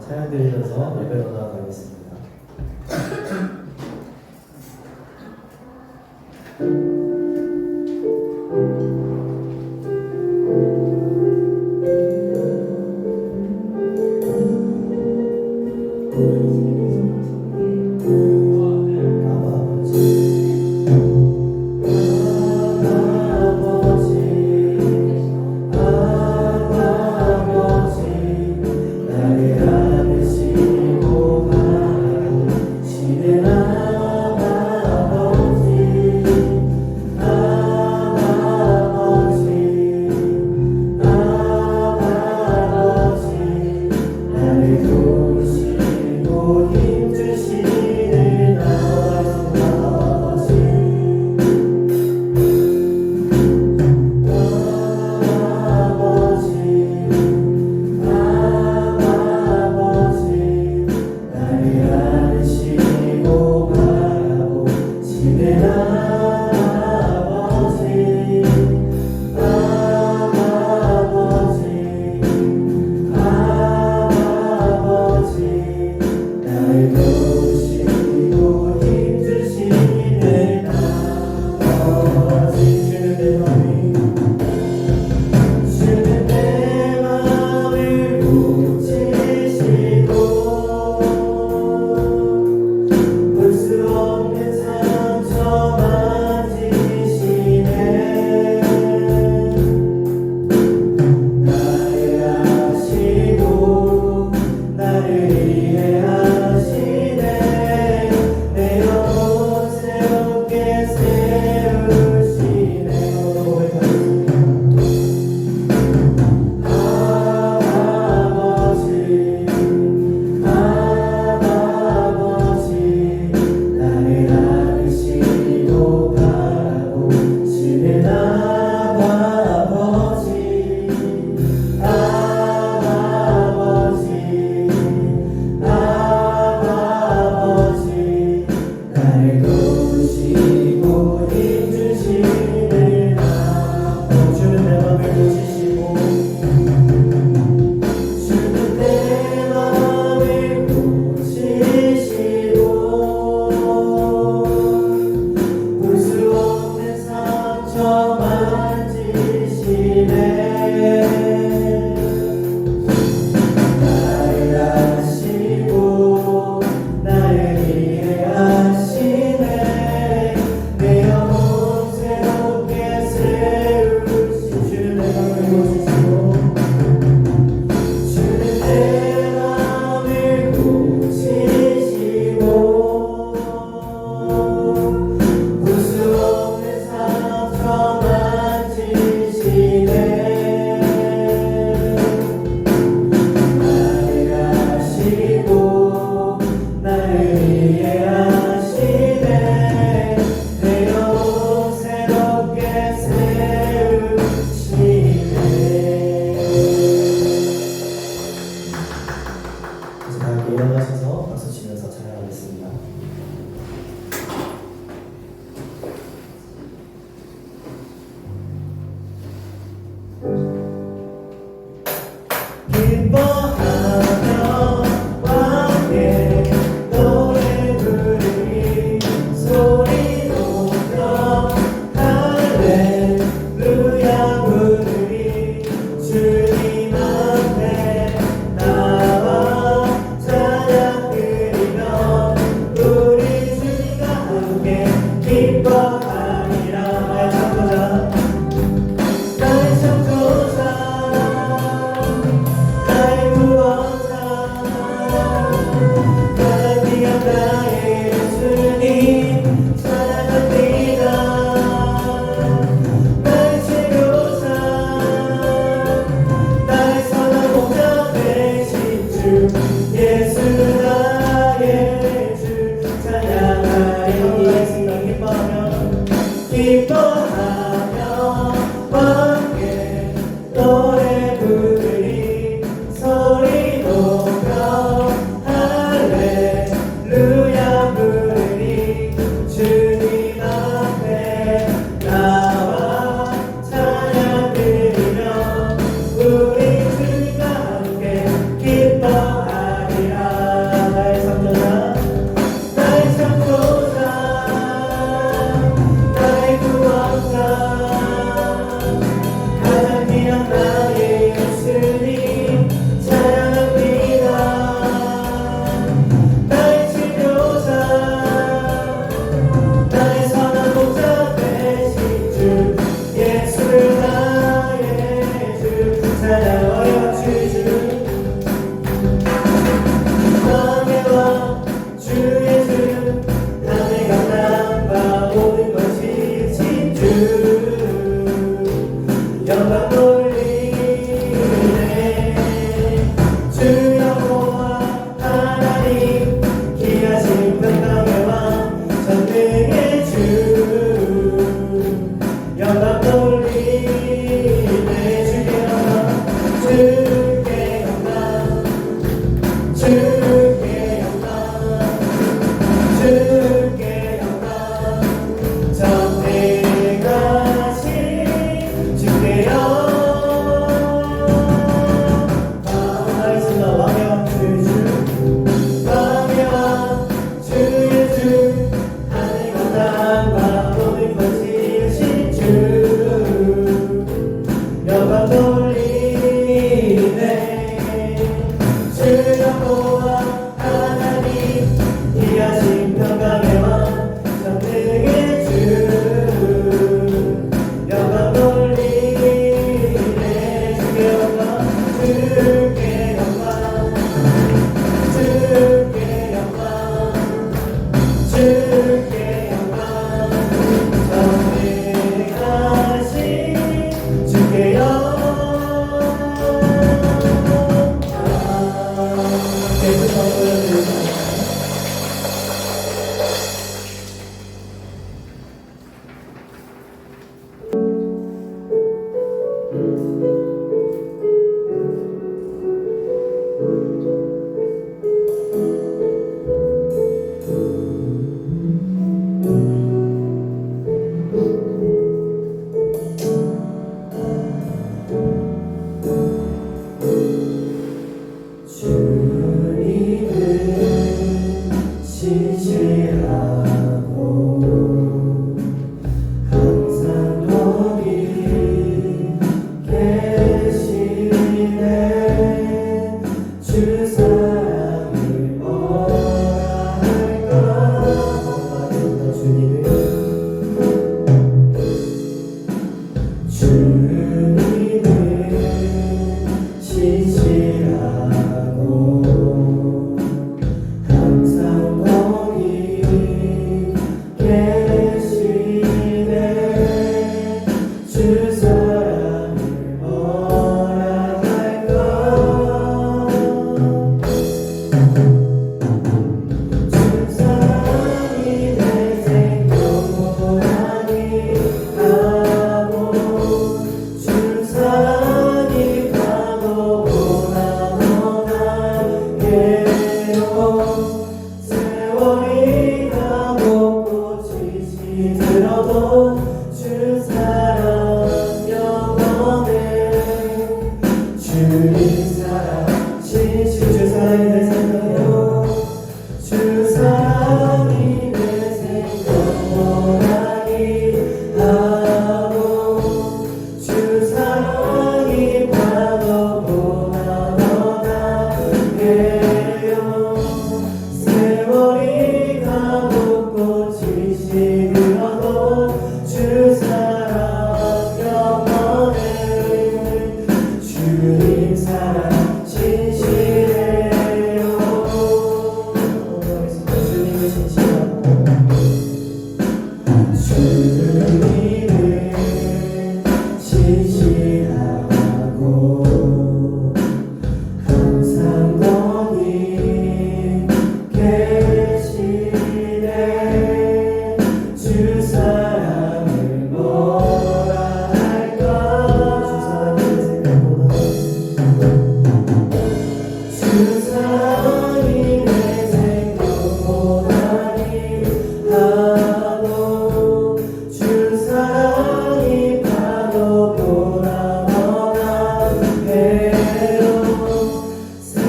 찬양 드리면서 예배로 나아가겠습니다. 일어나셔서 박수 치면서 찬양하겠습니다. 기뻐하며 함께 노래 부르리 소리 높여 할렐루야 부르리 주님 앞에 나와 찬양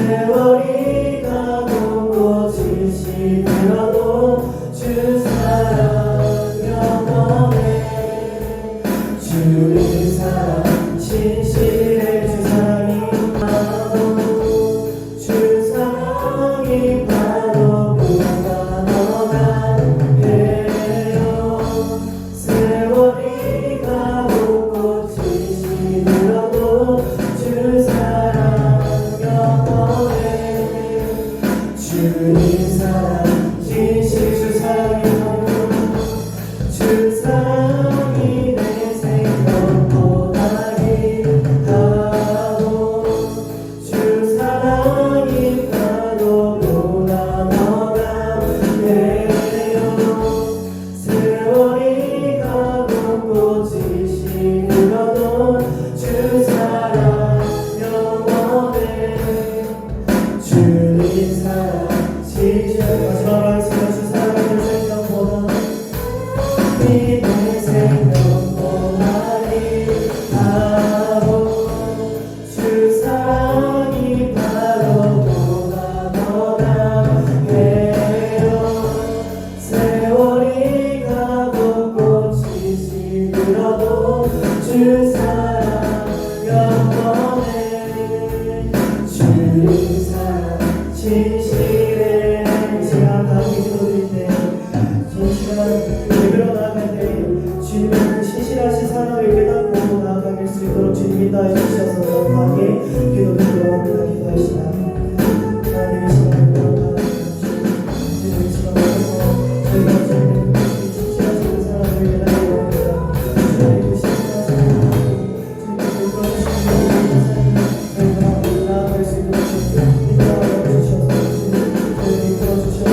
세월이 가고 꽃이 시들어도 주 사랑 영원해. 주의 사랑 진실해. 주 사랑이 바로 주 사랑이 바로 무한하게요. 세월이 가고 꽃이 시들어도 주 사랑 영원해. 주님 사랑 진실. 주 사랑이 내 생명보다 기하고 주 사랑이 바로 무한하게요. 세월이 가고 꽃이 시들어도 주 사랑 영원해. 주님 사랑 진실. 마지막으로 하겠습니다. 주 사랑이 내 생명보다 내 생명보다 기하고 주 사랑이 바로 무한하게요. 세월이 가고 꽃이 시들어도 주 사랑 영원해. 주님 사랑 진실해. 이 시간 다 함께 기도드릴 때, 이 시간 예배로 나아갈 때 주님의 그 신실하신 사랑을 깨닫고 나아갈 수 있도록 주님 인도해 주셔서 강하게 기도드리도록 합니다. 기도하시다. 하나님의 시간을 기도합니다. 주님의 시간을 저희가 주님의 그 신실하신 사랑을 깨닫게 합니다. 주님의 그 신실하신 주님의 그 이끌어주시는 저희가 나아갈 수 있도록 주님 인도하여 주셔서 저희를 이끌어주셔서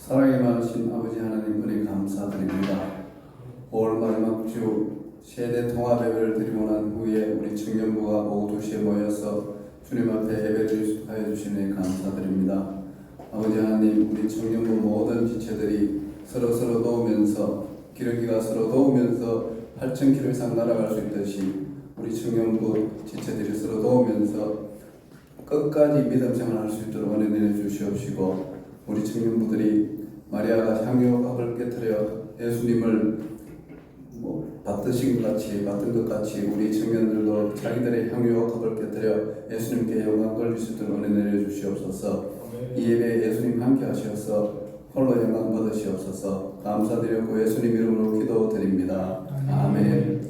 사랑이 많으신 아버지 하나님 은혜 감사드립니다. 5월 마지막 주 세대 통합 예배를 드리고 난 후에 우리 청년부가 오후 2시에 모여서 주님 앞에 예배를 하여 주시니 감사드립니다. 아버지 하나님, 우리 청년부 모든 지체들이 서로 도우면서 기러기가 서로 도우면서 8,000km 이상 날아갈 수 있듯이 우리 청년부 지체들이 서로 도우면서 끝까지 믿음 생활할 수 있도록 은혜 내려주시옵시고, 우리 청년부들이 마리아가 향유갑을 깨뜨려 예수님을 받으신 것 같이 우리 청년들도 자기들의 향유갑을 깨뜨려 예수님께 영광 돌릴 수 있도록 은혜 내려주시옵소서. 이 예배에 예수님 함께 하시어서 홀로 영광 받으시옵소서. 감사드리고 예수님 이름으로 기도드립니다. 아멘.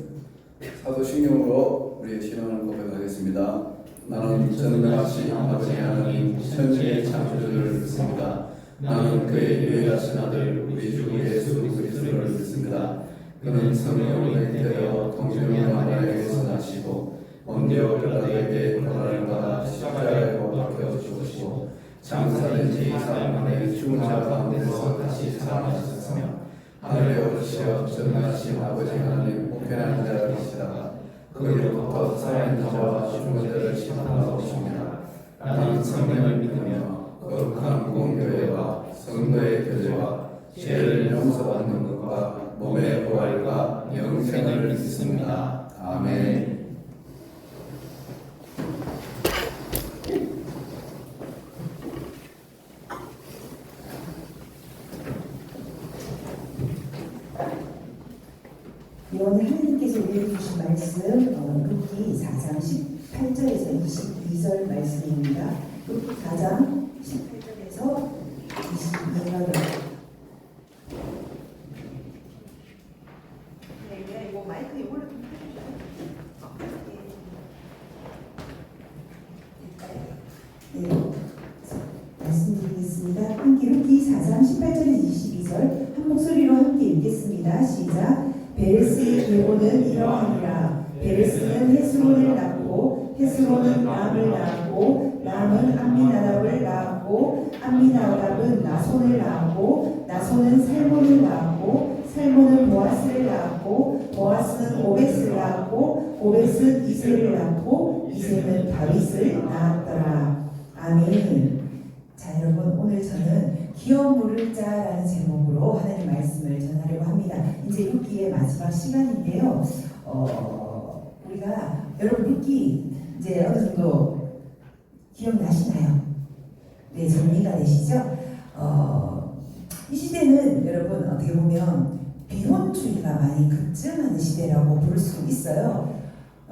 사도신경으로 우리의 신앙을 고백하겠습니다. 나는 전능하신 아버지 하나님 천지의 창조주를 믿습니다. 나는 그의 유일하신 아들 우리 주 예수 그리스도를 믿습니다. 그는 성령으로 잉태되어 동정녀 마리아에게서 나시고 본디오 빌라도에게 고난을 받아 십자가에 못 박혀 죽으시고 장사된 지 4일 만에 죽은 자 가운데서 다시 살아나셨으며 하늘에 오르시어 전능하신 아버지 하나님 보편한 자를 계시다가 거기로부터 살아있는 자와 죽은 자를 심판하러 오십니다. 나는 성령을 믿으며 거룩한 공교회와 성도의 교제와 죄를 용서받는 것과 몸의 부활과 영생을 믿습니다. 아멘. 오늘 하나님께서 우리에게 주신 말씀 룻기 4장 18절에서 22절 말씀입니다. 룻기 4장 18절에서 22절. 네, 이거 마이크 이걸로 좀 해주세요. 네, 말씀드리겠습니다. 함께 룻기 4장 18절에서 22절 한 목소리로 함께 읽겠습니다. 시작. 베레스의 계보는 이러하니라. 베레스는 헤스론을 낳고 헤스론은 람을 낳았고 람은 암미나답을 낳았고 암미나답은 나손을 낳았고 나손은 살몬을 낳았고 살몬은 보아스를 낳았고 보아스는 오벳을 낳았고 오벳은 이새를 낳고 이새는 다윗을 낳았더라. 아멘. 자 여러분, 오늘 저는 기업 물을 자라는 제목으로 하나님 말씀을 전하려고 합니다. 이제 룻기의 마지막 시간인데요. 우리가 여러분 룻기 이제 어느 정도 기억나시나요? 네, 정리가 되시죠? 이 시대는 여러분 어떻게 보면 비혼주의가 많이 급증하는 시대라고 볼 수 있어요.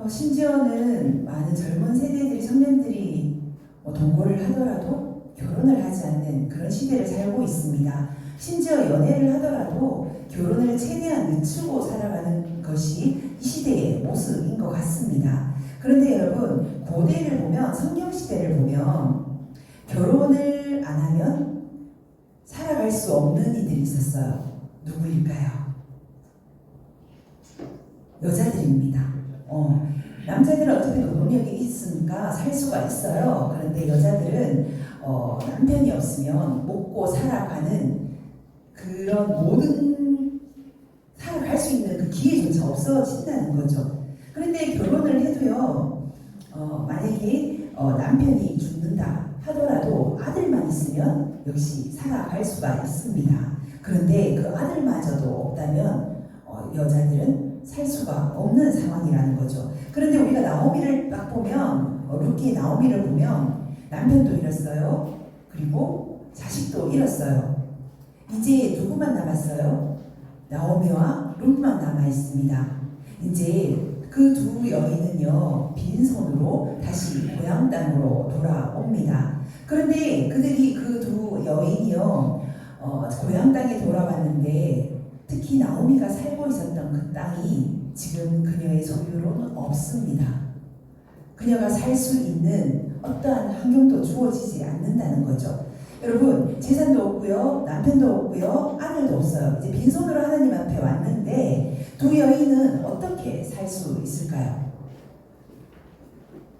심지어는 많은 젊은 세대들이 청년들이 동거를 하더라도 결혼을 하지 않는 그런 시대를 살고 있습니다. 심지어 연애를 하더라도 결혼을 최대한 늦추고 살아가는 것이 이 시대의 모습인 것 같습니다. 그런데 여러분, 고대를 보면, 성경 시대를 보면 결혼을 안 하면 살아갈 수 없는 이들이 있었어요. 누구일까요? 여자들입니다. 남자들은 어차피 노동력이 있으니까 살 수가 있어요. 그런데 여자들은 남편이 없으면 먹고 살아가는 그런 모든 살아갈 수 있는 그 기회조차 없어진다는 거죠. 그런데 결혼을 해도요, 만약에 남편이 죽는다 하더라도 아들만 있으면 역시 살아갈 수가 있습니다. 그런데 그 아들마저도 없다면 여자들은 살 수가 없는 상황이라는 거죠. 그런데 우리가 나오미를 딱 보면, 룻기 나오미를 보면 남편도 잃었어요. 그리고 자식도 잃었어요. 이제 누구만 남았어요? 나오미와 룻만 남아 있습니다. 이제 그 두 여인은요, 빈손으로 다시 고향 땅으로 돌아옵니다. 그런데 그들이 그 두 여인이요, 고향 땅에 돌아왔는데 특히 나오미가 살고 있었던 그 땅이 지금 그녀의 소유로는 없습니다. 그녀가 살 수 있는 어떠한 환경도 주어지지 않는다는 거죠. 여러분, 재산도 없고요, 남편도 없고요, 아들도 없어요. 이제 빈손으로 하나님 앞에 왔는데 두 여인은 어떻게 살 수 있을까요?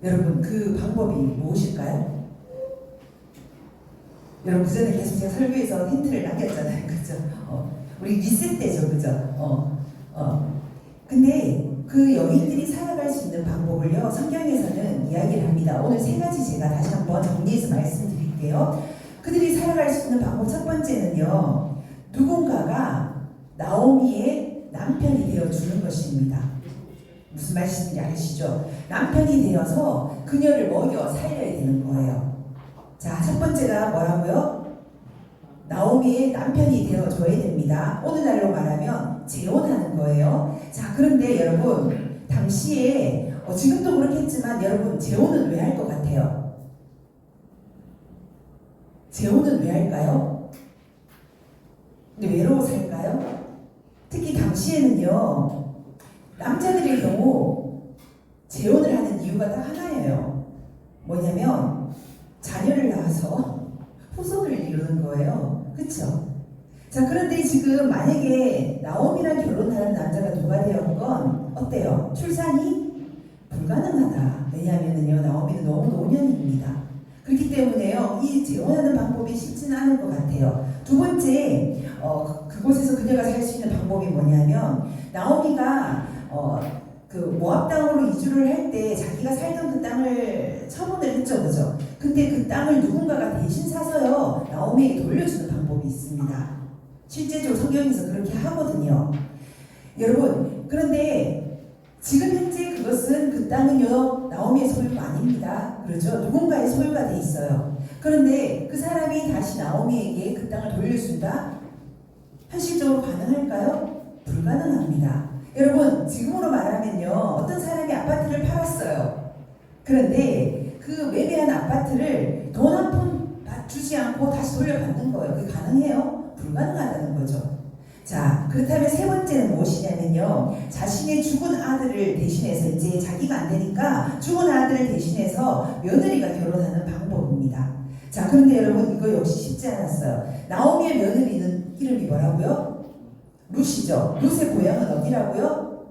여러분, 그 방법이 무엇일까요? 여러분, 그 전에 계속 제가 설교에서 힌트를 남겼잖아요. 그죠? 우리 리셋 때죠. 그죠? 근데 그 여인들이 살아갈 수 있는 방법을요, 성경에서는 이야기를 합니다. 오늘 세 가지 제가 다시 한번 정리해서 말씀드릴게요. 그들이 살아갈 수 있는 방법 첫 번째는요, 누군가가 나오미의 남편이 되어주는 것입니다. 무슨 말씀인지 아시죠? 남편이 되어서 그녀를 먹여 살려야 되는 거예요. 자, 첫 번째가 뭐라고요? 나오미의 남편이 되어줘야 됩니다. 오늘날로 말하면 재혼하는 거예요. 자, 그런데 여러분, 당시에 지금도 그렇겠지만 여러분, 재혼은 왜 할 것 같아요? 재혼은 왜 할까요? 근데 외로워서일까요? 특히 당시에는요, 남자들의 경우 재혼을 하는 이유가 딱 하나예요. 뭐냐면 자녀를 낳아서 후손을 이루는 거예요. 그쵸? 자, 그런데 지금 만약에 나오미랑 결혼하는 남자가 누가 되었건 어때요? 출산이 불가능하다. 왜냐하면요, 나오미는 너무 노년입니다. 그렇기 때문에요, 이 재혼하는 방법이 쉽지는 않을 것 같아요. 두 번째, 그곳에서 그녀가 살 수 있는 방법이 뭐냐면, 나오미가 그 모압 땅으로 이주를 할 때 자기가 살던 그 땅을 처분을 했죠, 그죠? 근데 그 땅을 누군가가 대신 사서요, 나오미에게 돌려주는 방법이 있습니다. 실제적으로 성경에서 그렇게 하거든요. 여러분, 그런데 지금 현재 그것은 그 땅은요, 나오미의 소유가 아닙니다. 그렇죠? 누군가의 소유가 돼 있어요. 그런데 그 사람이 다시 나오미에게 그 땅을 돌려준다? 현실적으로 가능할까요? 불가능합니다. 여러분, 지금으로 말하면요, 어떤 사람이 아파트를 팔았어요. 그런데 그 매매한 아파트를 돈 한 푼 주지 않고 다시 돌려받는 거예요. 그게 가능해요? 불가능하다는 거죠. 자, 그렇다면 세 번째는 무엇이냐면요, 자신의 죽은 아들을 대신해서, 이제 자기가 안 되니까 죽은 아들을 대신해서 며느리가 결혼하는 방법입니다. 자, 그런데 여러분, 이거 역시 쉽지 않았어요. 나오미의 며느리는 이름이 뭐라고요? 룻이죠. 룻의 고향은 어디라고요?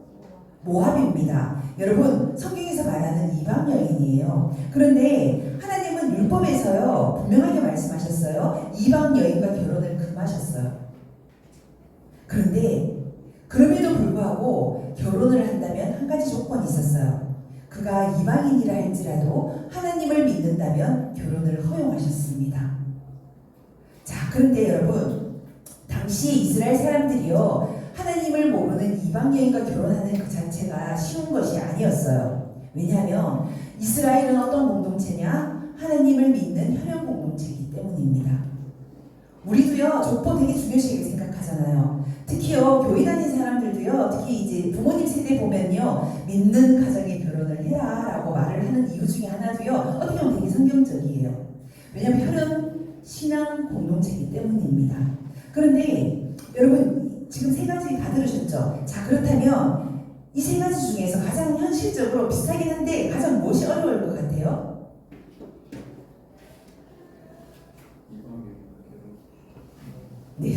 모압입니다. 여러분, 성경에서 말하는 이방 여인이에요. 그런데 하나님은 율법에서요 분명하게 말씀하셨어요. 이방 여인과 결혼을 금하셨어요. 그런데 그럼에도 불구하고 결혼을 한다면 한 가지 조건이 있었어요. 그가 이방인이라 할지라도 하나님을 믿는다면 결혼을 허용하셨습니다. 자, 그런데 여러분, 당시 이스라엘 사람들이요 하나님을 모르는 이방 여인과 결혼하는 그 자체가 쉬운 것이 아니었어요. 왜냐하면 이스라엘은 어떤 공동체냐? 하나님을 믿는 혈연 공동체이기 때문입니다. 우리도요 족보 되게 중요시하게 생각하잖아요. 특히요 교회 다니는 사람들도요 특히 이제 부모님 세대 보면요 믿는 가정에 결혼을 해라라고 말을 하는 이유 중에 하나도요 어떻게 보면 되게 성경적이에요. 왜냐하면 혈연 신앙 공동체이기 때문입니다. 그런데 여러분 지금 세 가지 다 들으셨죠? 자, 그렇다면 이 세 가지 중에서 가장 현실적으로 비슷하긴 한데 가장 무엇이 어려울 것 같아요? 네,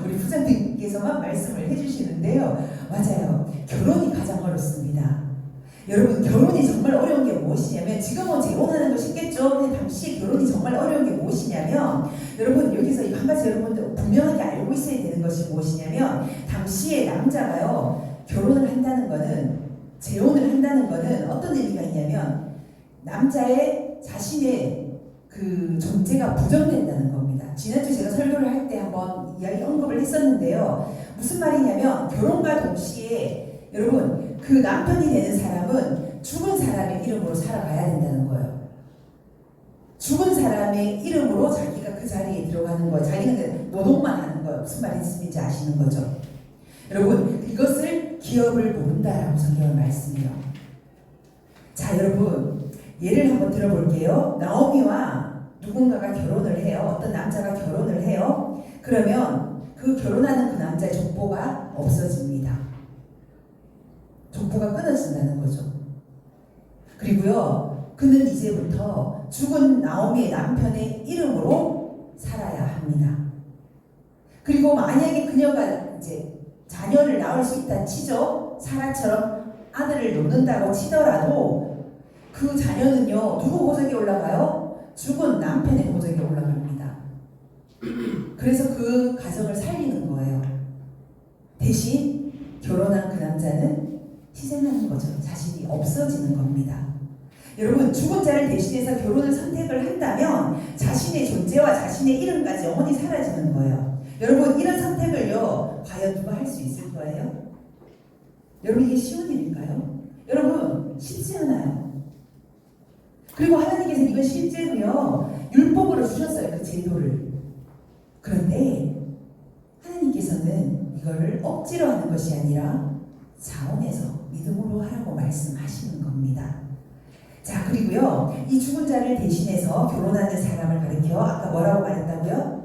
우리 부장님께서만 말씀을 해주시는데요. 맞아요. 결혼이 가장 어렵습니다. 여러분, 결혼이 정말 어려운 게 무엇이냐면, 지금은 재혼하는 거 쉽겠죠? 근데 당시 결혼이 정말 어려운 게 무엇이냐면, 여러분, 여기서 한 가지 여러분들 분명하게 알고 있어야 되는 것이 무엇이냐면, 당시에 남자가요, 결혼을 한다는 거는, 재혼을 한다는 거는 어떤 의미가 있냐면, 남자의 자신의 그 존재가 부정된다는 겁니다. 지난주에 제가 설교를 할 때 한번 이야기 언급을 했었는데요. 무슨 말이냐면 결혼과 동시에 여러분 그 남편이 되는 사람은 죽은 사람의 이름으로 살아가야 된다는 거예요. 죽은 사람의 이름으로 자기가 그 자리에 들어가는 거예요. 자기는 노동만 하는 거예요. 무슨 말인지 아시는 거죠? 여러분 이것을 기업을 모른다라고 성경은 말씀해요. 자, 여러분 예를 한번 들어볼게요. 나오미와 누군가가 결혼을 해요. 어떤 남자가 결혼을 해요. 그러면 그 결혼하는 그 남자의 족보가 없어집니다. 족보가 끊어진다는 거죠. 그리고요, 그는 이제부터 죽은 나오미의 남편의 이름으로 살아야 합니다. 그리고 만약에 그녀가 이제 자녀를 낳을 수 있다 치죠. 사라처럼 아들을 놓는다고 치더라도 그 자녀는요, 누구 보석에 올라가요? 죽은 남편의 보석에 올라갑니다. 그래서 그 가정을 살리는 거예요. 대신 결혼한 그 남자는 희생하는 거죠. 자신이 없어지는 겁니다. 여러분, 죽은 자를 대신해서 결혼을 선택을 한다면 자신의 존재와 자신의 이름까지 영원히 사라지는 거예요. 여러분, 이런 선택을요, 과연 누가 할 수 있을 거예요? 여러분, 이게 쉬운 일일까요? 여러분, 쉽지 않아요. 그리고 하나님께서 이걸 실제로요 율법으로 주셨어요. 그 제도를. 그런데 하나님께서는 이거를 억지로 하는 것이 아니라 자원해서 믿음으로 하라고 말씀하시는 겁니다. 자, 그리고요 이 죽은 자를 대신해서 결혼하는 사람을 가리켜 아까 뭐라고 말했다고요?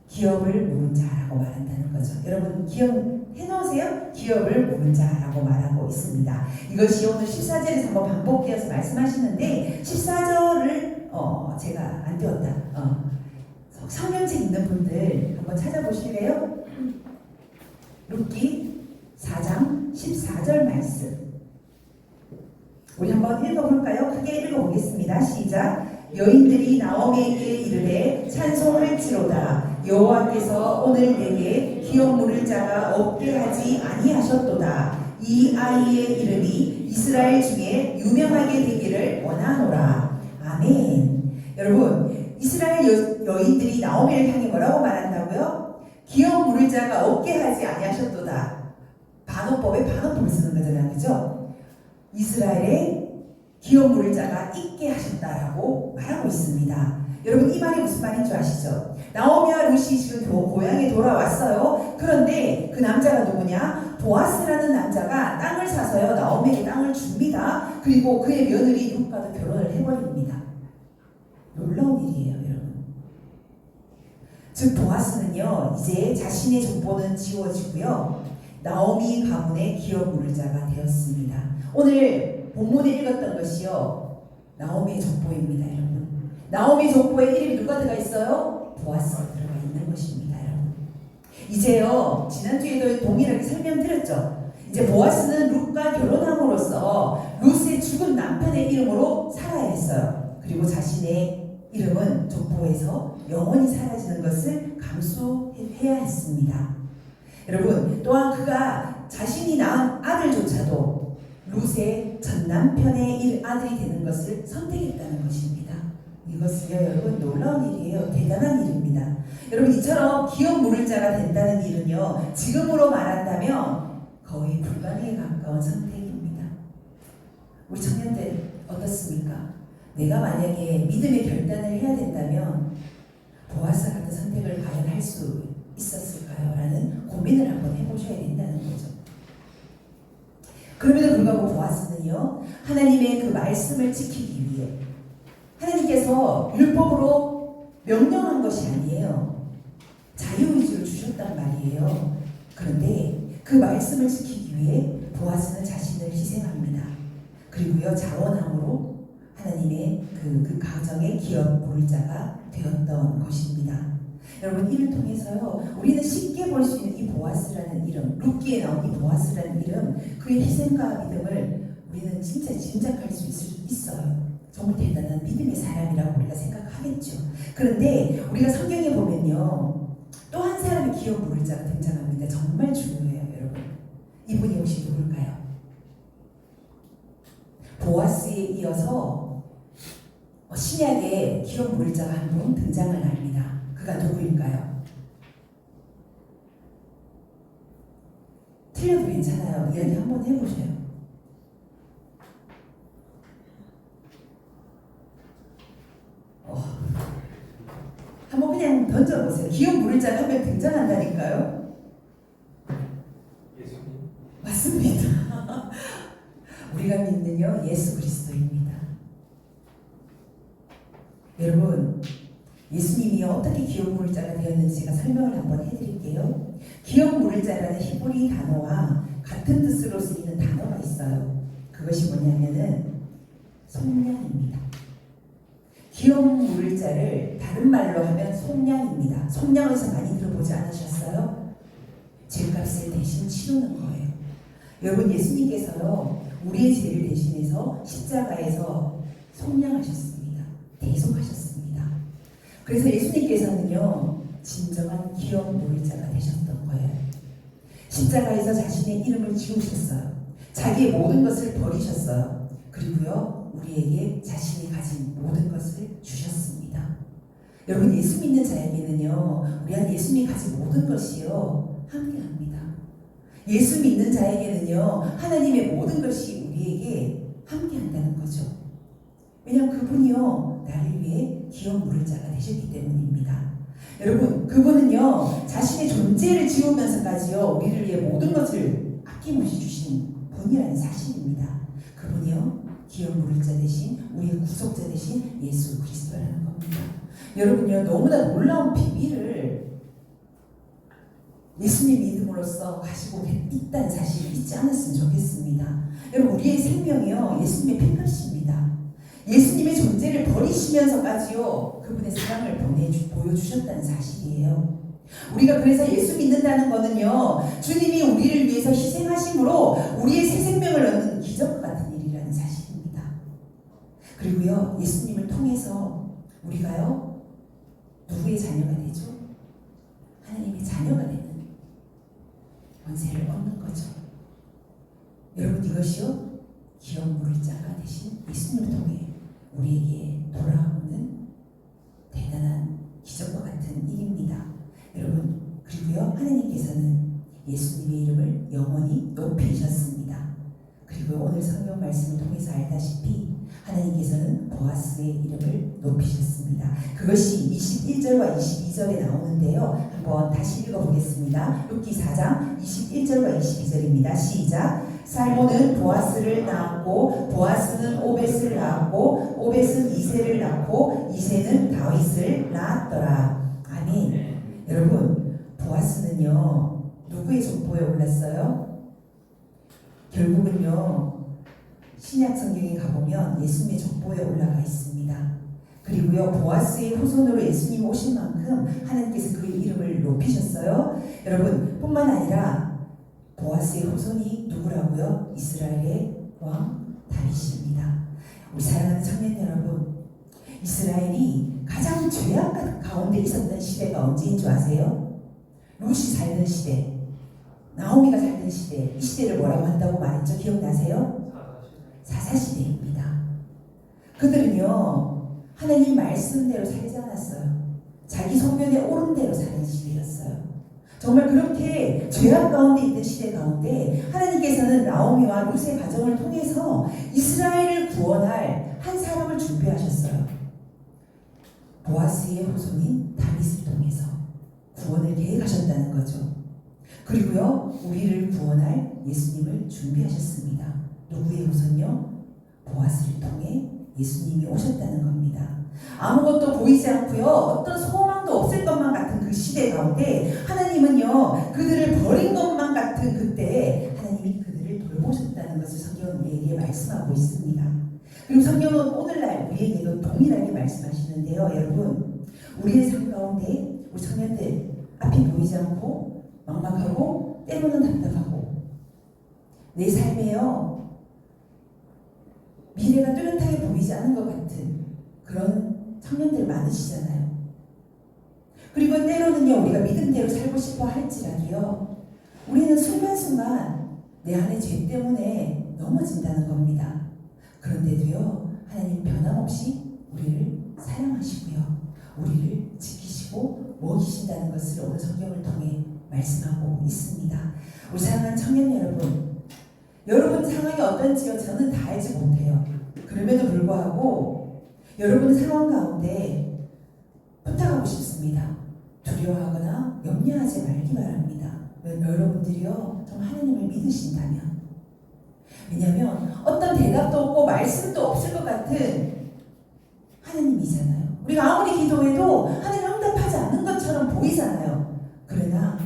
기업을 모른 자라고 말한다는 거죠. 여러분 기억해 놓으세요. 기업을 모른 자라고 말하고 있습니다. 이것이 오늘 14절에서 한번 반복되어서 말씀하시는데 14절을 제가 안 띄웠다. 성경책 있는 분들 한번 찾아보실래요? 룻기 4장 14절 말씀 우리 한번 읽어볼까요? 크게 읽어보겠습니다. 시작. 여인들이 나오미에게 이르되 찬송할지로다. 여호와께서 오늘 내게 기업 물을 자가 없게 하지 아니하셨도다. 이 아이의 이름이 이스라엘 중에 유명하게 되기를 원하노라. 아멘. 여러분, 이스라엘 여인들이 나오미를 향해 뭐라고 말한다고요? 기업 물을 자가 없게 하지 아니하셨도다. 반어법에 반어법을 쓰는 거잖아요. 그죠? 이스라엘의 기업 물을 자가 있게 하셨다라고 말하고 있습니다. 여러분, 이 말이 무슨 말인 줄 아시죠? 나오미와 룻이 지금 고향에 돌아왔어요. 그런데 그 남자가 누구냐? 보아스라는 남자가 땅을 사서요 나오미에게 땅을 줍니다. 그리고 그의 며느리 룻과도 결혼을 해버립니다. 놀라운 일이에요, 여러분. 즉 보아스는요 이제 자신의 족보는 지워지고요 나오미 가문의 기업 물을 자가 되었습니다. 오늘 본문에 읽었던 것이요 나오미의 족보입니다, 여러분. 나오미 족보에 이름이 누가 들어가 있어요? 보아스가 들어가 있는 것입니다, 여러분. 이제요 지난주에도 동일하게 설명드렸죠. 이제 보아스는 룻과 결혼함으로써 룻의 죽은 남편의 이름으로 살아야 했어요. 그리고 자신의 이름은 족보에서 영원히 사라지는 것을 감수해야 했습니다. 여러분, 또한 그가 자신이 낳은 아들조차도 룻의 전 남편의 아들이 되는 것을 선택했다는 것입니다. 이것은요, 여러분, 놀라운 일이에요. 대단한 일입니다. 여러분, 이처럼 기업 물을 자가 된다는 일은요, 지금으로 말한다면 거의 불가능에 가까운 선택입니다. 우리 청년들 어떻습니까? 내가 만약에 믿음의 결단을 해야 된다면 보아스 같은 선택을 과연 할 수 있었을까요? 라는 고민을 한번 해보셔야 된다는 거죠. 그럼에도 불구하고 보아스는요, 하나님의 그 말씀을 지키기 위해 하나님께서 율법으로 명령한 것이 아니에요. 자유의지를 주셨단 말이에요. 그런데 그 말씀을 지키기 위해 보아스는 자신을 희생합니다. 그리고요, 자원함으로 하나님의 그 가정의 기업 물을 자가 되었던 것입니다. 여러분, 이를 통해서요, 우리는 쉽게 볼 수 있는 이 보아스라는 이름, 룻기에 나온 이 보아스라는 이름, 그의 희생과 믿음을 우리는 진짜 짐작할 수 있어요. 정말 대단한 믿음의 사람이라고 우리가 생각하겠죠. 그런데 우리가 성경에 보면요, 또 한 사람의 기업 물을 자가 등장합니다. 정말 중요해요, 여러분. 이분이 혹시 누굴까요? 보아스에 이어서 신약에 기업 물을 자가 한 분 등장을 합니다. 그가 누구일까요? 틀려도 괜찮아요. 이야기 한번 해보세요. 한번 그냥 던져보세요. 기업 물을 자가 한 명 등장한다니까요. 예수님. 맞습니다. 우리가 믿는요, 예수 그리스도입니다. 여러분, 예수님이 어떻게 기업 물을 자가 되었는지 제가 설명을 한번 해드릴게요. 기업 물을 자라는 히브리 단어와 같은 뜻으로 쓰이는 단어가 있어요. 그것이 뭐냐면은 속량입니다. 기업 물을 자를 다른 말로 하면 속량입니다. 속량에서 많이 들어보지 않으셨어요? 죄값을 대신 치르는 거예요. 여러분, 예수님께서요, 우리의 죄를 대신해서 십자가에서 속량하셨습니다. 대속하셨습니다. 그래서 예수님께서는요, 진정한 기업 물을 자가 되셨던 거예요. 십자가에서 자신의 이름을 지우셨어요. 자기의 모든 것을 버리셨어요. 그리고요, 우리에게 자신이 가진 모든 것을 주셨습니다. 여러분, 예수 믿는 자에게는요, 우리 안 예수님이 가진 모든 것이요, 함께합니다. 예수 믿는 자에게는요, 하나님의 모든 것이 우리에게 함께한다는 거죠. 왜냐하면 그분이요, 나를 위해 기업 물을 자가 되셨기 때문입니다. 여러분, 그분은요, 자신의 존재를 지우면서까지요, 우리를 위해 모든 것을 아낌없이 주신 분이라는 사실입니다. 그분이요, 기업 물을 자 대신 우리의 구속자 대신 예수 그리스도라는 겁니다. 여러분요, 너무나 놀라운 비밀을 예수님 믿음으로써 가지고 있다는 사실을 잊지 않았으면 좋겠습니다. 여러분, 우리의 생명이요, 예수님의 피값입니다. 예수님의 존재를 버리시면서까지요, 그분의 사랑을 보여주셨다는 사실이에요. 우리가 그래서 예수 믿는다는 거는요, 주님이 우리를 위해서 희생하심으로 우리의 새 생명을 얻는 기적과 같은 일이라는 사실입니다. 그리고요, 예수님을 통해서 우리가요, 누구의 자녀가 되죠? 하나님의 자녀가 되는 권세를 얻는 거죠. 여러분, 이것이요, 기업 물을 자가 되신 예수님을 통해 우리에게 돌아오는 대단한 기적과 같은 일입니다. 여러분, 그리고요, 하나님께서는 예수님의 이름을 영원히 높이셨습니다. 그리고 오늘 성경 말씀을 통해서 알다시피 하나님께서는 보아스의 이름을 높이셨습니다. 그것이 21절과 22절에 나오는데요. 한번 다시 읽어보겠습니다. 룻기 4장 21절과 22절입니다. 시작. 살몬은 보아스를 낳았고 보아스는 오벳을 낳았고 오벳은 이새를 낳고 이새는 다윗을 낳았더라. 아멘. 여러분, 보아스는요, 누구의 족보에 올랐어요? 결국은요, 신약 성경에 가보면 예수님의 족보에 올라가 있습니다. 그리고요, 보아스의 후손으로 예수님 오신 만큼 하나님께서 그의 이름을 높이셨어요. 여러분, 뿐만 아니라 보아스의 후손이 누구라고요? 이스라엘의 왕 다윗입니다. 우리 사랑하는 청년 여러분, 이스라엘이 가장 죄악 가운데 있었던 시대가 언제인 줄 아세요? 룻이 살던 시대, 나오미가 살던 시대, 이 시대를 뭐라고 한다고 말했죠? 기억나세요? 사사시대입니다. 그들은요, 하나님 말씀대로 살지 않았어요. 자기 소견에 옳은 대로 사는 시대였어요. 정말 그렇게 죄악 가운데 있던 시대 가운데 하나님께서는 나오미와 룻의 가정을 통해서 이스라엘을 구원할 한 사람을 준비하셨어요. 보아스의 후손인 다윗을 통해서 구원을 계획하셨다는 거죠. 그리고요, 우리를 구원할 예수님을 준비하셨습니다. 누구의 후손요? 보아스를 통해 예수님이 오셨다는 겁니다. 아무것도 보이지 않고요, 어떤 소망도 없을 것만 같은 그 시대 가운데 하나님은요, 그들을 버린 것만 같은 그때 하나님이 그들을 돌보셨다는 것을 성경은 우리에게 말씀하고 있습니다. 그리고 성경은 오늘날 우리에게도 동일하게 말씀하시는데요. 여러분, 우리의 삶 가운데 우리 청년들 앞이 보이지 않고 막막하고 때로는 답답하고 내 삶에요, 미래가 뚜렷하게 보이지 않는 것 같은 그런 청년들 많으시잖아요. 그리고 때로는요, 우리가 믿음대로 살고 싶어 할지라도요, 우리는 순간순간 내 안의 죄 때문에 넘어진다는 겁니다. 그런데도요, 하나님 변함없이 우리를 사랑하시고요, 우리를 지키시고 먹이신다는 것을 오늘 성경을 통해 말씀하고 있습니다. 우리 사랑하는 청년 여러분, 여러분 상황이 어떤지요? 저는 다 알지 못해요. 그럼에도 불구하고 여러분 상황 가운데 부탁하고 싶습니다. 두려워하거나 염려하지 말기 바랍니다. 여러분들이요, 정말 하나님을 믿으신다면. 왜냐하면 어떤 대답도 없고 말씀도 없을 것 같은 하나님이잖아요. 우리가 아무리 기도해도 하나님 응답하지 않는 것처럼 보이잖아요. 그러나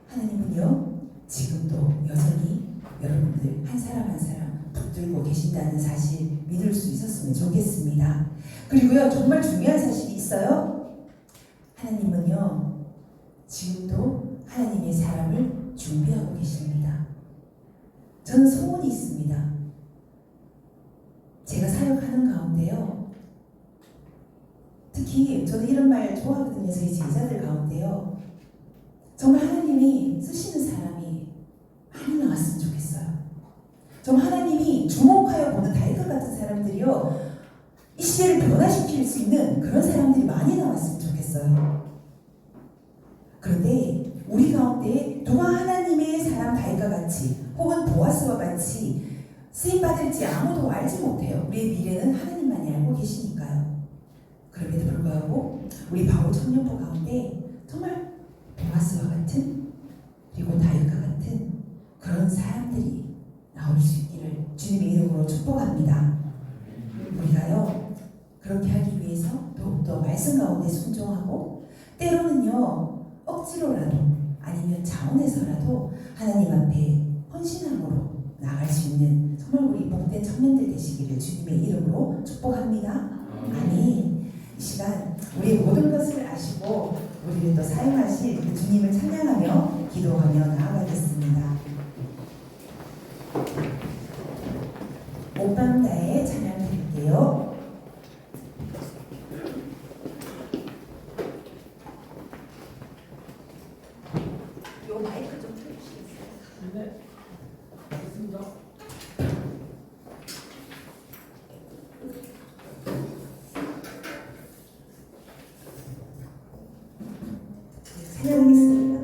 하나님은요, 지금도 여전히 여러분들 한 사람 한 사람 붙들고 계신다는 사실 믿을 수 있었으면 좋겠습니다. 그리고요, 정말 중요한 사실이 있어요. 하나님은요, 지금도 하나님의 사람을 준비하고 계십니다. 저는 소원이 있습니다. 제가 사역하는 가운데요, 특히 저는 이런 말 좋아하거든요. 저희 제자들 가운데요, 정말 하나님이 쓰시는 사람이 많이 나왔으면 좋겠어요. 정말 하나님이 주목하여 보는 다윗과 같은 사람들이요, 이 시대를 변화시킬 수 있는 그런 사람들이 많이 나왔으면 좋겠어요. 그런데 우리 가운데 누가 하나님의 사람 다윗과 같이 혹은 보아스와 같이 쓰임받을지 아무도 알지 못해요. 우리의 미래는 하나님만이 알고 계시니까요. 그럼에도 불구하고 우리 바울 청년부 가운데 정말 보아스와 같은, 그리고 다윗과 같은 그런 사람들이 나올 수 있기를 주님의 이름으로 축복합니다. 우리가요, 그렇게 하기 위해서 더욱더 말씀 가운데 순종하고, 때로는요, 억지로라도 아니면 자원해서라도 하나님 앞에 헌신함으로 나아갈 수 있는 정말 우리 복된 청년들 되시기를 주님의 이름으로 축복합니다. 아멘. 이 시간 우리의 모든 것을 아시고 우리를 또 사용하실 그 주님을 찬양하며 기도하며 나아가겠습니다. 온밤 다해 찬양 드릴게요. 요 마이크 좀 켜주시겠어요? 네, 알겠습니다. 찬양하겠습니다.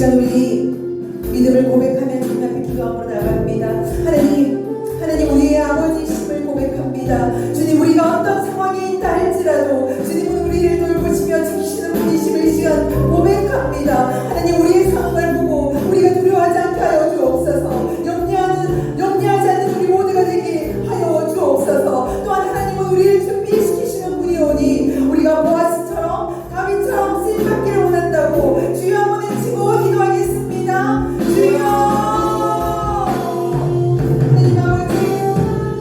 시간 우리 믿음을 고백하며 주님 앞에 기도함으로 나갑니다. 하나님 우리의 아버지심을 고백합니다. 주님 우리가 어떤 상황에 있다 할지라도 주님은 우리를 돌보시며 지키시는 분이심을 이 시간 고백합니다. 하나님 우리의 상황을 보고 우리가 두려워하지 않게 하여 주옵소서. 염려하지 않는 우리 모두가 되게 하여 주옵소서. 또한 하나님은 우리를 준비시키시는 분이오니 우리가 보아스처럼 다윗처럼 쓰임받기를 원한다고 주여 한번 외치고 기도하겠습니다. 주여 하나님 아버지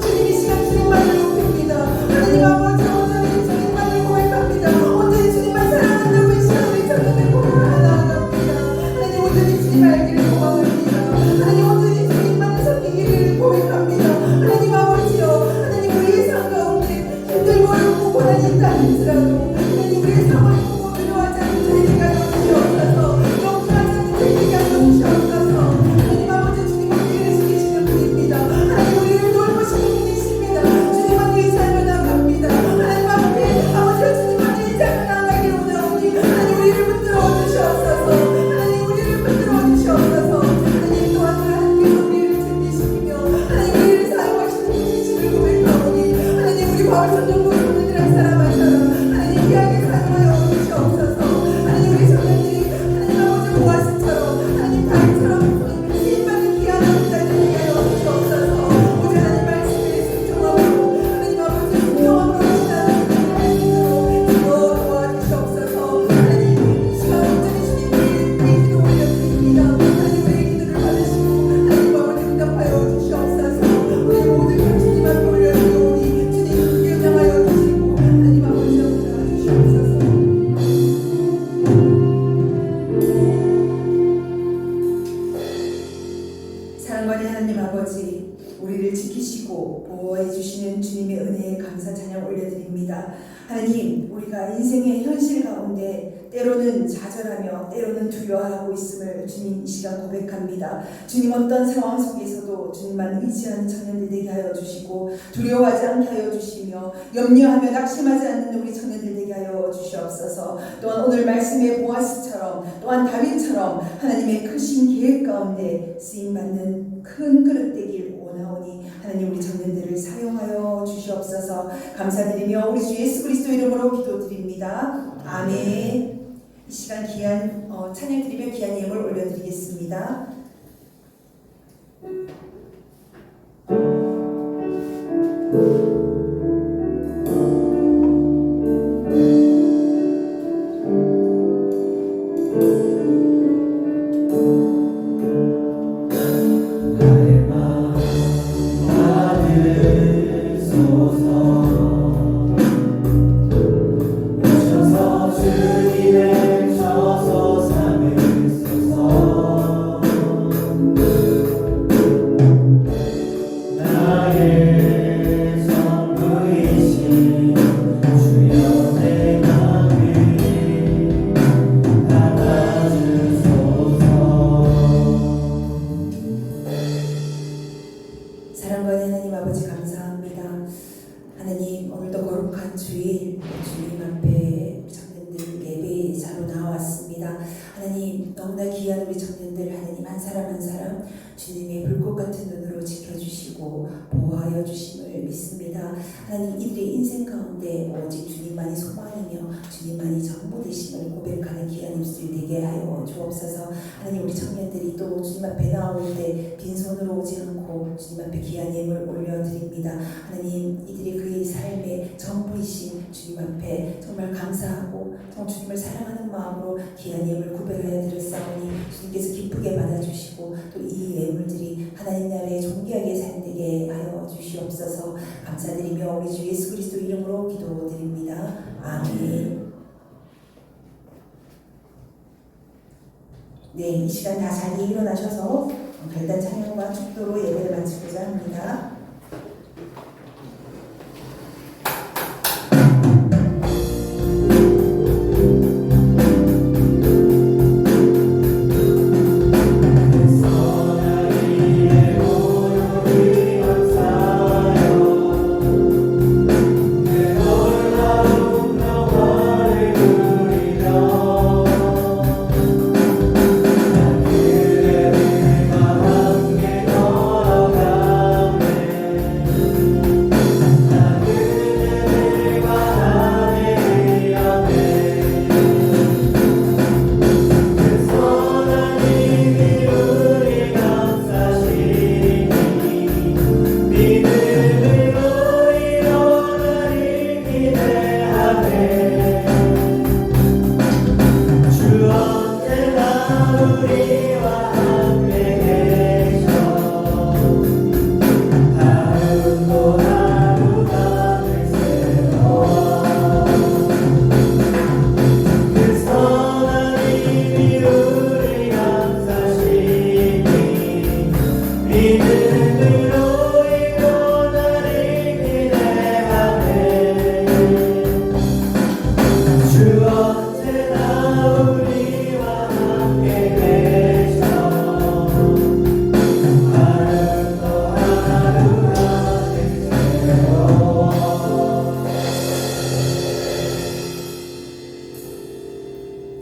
주님 이 시간 주님만을 높입니다. 하나님 아버지 온전히 주님만을 고백합니다. 온전히 주님만 사랑한다고 이 시간 우리 청년들 고백하며 나아갑니다. 하나님 온전히 주님 알기를 소망합니다. 하나님 온전히 주님만을 섬기기를 고백합니다. 하나님 아버지여 하나님 우리의 삶 가운데 힘들고 어렵고 고난이 있다 할지라도 하나님 우리의 상황을 보고 두려워하지 않는 저희들이 하여 주시옵소서. 염려하지 않는 저희들이 하여 주시옵소서. 하나님 아버지 주님은 우리를 지키시는 분입니다. 하나님 우리를 돌보시는 분이십니다. 주님은 이 삶을 나갑니다. 하나님 앞에 아버지와 주님은 이 삶을 나가기를 원하오니 하나님 우리를 붙들어 주시옵소서. 하나님 우리를 붙들어 주시옵소서. 하나님 또한 하나님께서 우리를 준비시키며 하나님 우리를 사용하시는 분이심을 고백하오니 하나님 우리 바울 성령도 성령들한 사람 한 사람 하나님 귀하게 사용하여 주시옵소서. 하나님 우리 성령들이 하나님 아버지 보아스처럼 하나님 다윗처럼 쓰임받는 귀한 남자들 되게 하여 주시옵소서. 오늘 하나님 말씀에 순종하고 하나님 아버지 순종함으로 지나는 하나님으로 도와주시옵소서. 하나님 이 시간 온전히 주님께 기도 올려드립니다. 하나님 우리의 기도를 받으시고 하나님 아버지 응답하여 주시옵소서. 우리 모든 주님 앞에 올려드리오니 주님 기억하여 주시고 하나님 아버지 응답하여 주시옵소서. 사랑받는 하나님 아버지 우리를 지키시고 보호해 주시는 주님의 은혜에 감사 찬양 올려드립니다. 하나님 우리가 인생의 현실 가운데 때로는 좌절하며 때로는 두려워하고 있음을 주님 이 시간 고백합니다. 주님 어떤 상황 속에서도 주님만 의지하는 청년들 되게 하여 주시고 두려워하지 않게 하여 주시며 염려하며 낙심하지 않는 우리 청년들 되게 하여 주시옵소서. 또한 오늘 말씀의 보아스처럼 또한 다윗처럼 하나님의 크신 계획 가운데 쓰임받는 큰 그릇 되길 원하오니 하나님 우리 청년들을 사용하여 주시옵소서. 감사드리며 우리 주 예수 그리스도 이름으로 기도드립니다. 아멘. 이 시간 귀한 찬양 드리며 귀한 예물 올려드리겠습니다. 사랑받는 하나님 아버지 감사합니다. 하나님 오늘도 거룩한 주일 주님 앞에 청년들 예배자로 나왔습니다. 하나님 너무나 귀한 우리 청년들 하나님 한 사람 한 사람 주님의 불꽃 같은 눈으로 지켜주시고 보호하여 주심을 믿습니다. 하나님 이들의 인생 가운데 오직 주님만이 소망이며 주님만이 전부 되심을 고백하는 귀한 입술 되게 하여 주옵소서. 하나님 우리 청년들이 또 주님 앞에 나올 때 빈손으로 오지 않고 주님 앞에 귀한 예물 올려드립니다. 하나님 이들이 그의 삶의 전부이신 주님 앞에 정말 감사하고 정말 주님을 사랑하는 마음으로 귀한 예물 구별하여 드렸사오니 주님께서 기쁘게 받아주시고 또 이 예물들이 하나님 나라에 존귀하게 살되게 하여 주시옵소서. 감사드리며 우리 주 예수 그리스도 이름으로 기도드립니다. 아멘. 네, 이 시간 다 자리에 일어나셔서 별단 찬양과 축도로 예배를 마치고자 합니다.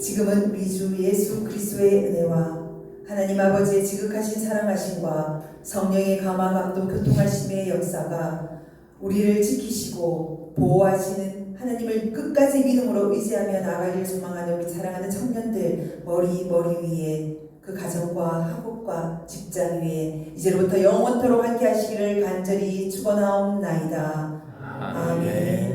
지금은 우리 주 예수 그리스도의 은혜와 하나님 아버지의 지극하신 사랑하심과 성령의 감화감동 교통하심의 역사가 우리를 지키시고 보호하시는 하나님을 끝까지 믿음으로 의지하며 나아가기를 소망하는 우리 사랑하는 청년들 머리 위에 그 가정과 학업과 직장 위에 이제로부터 영원토록 함께 하시기를 간절히 축원하옵나이다. 아멘.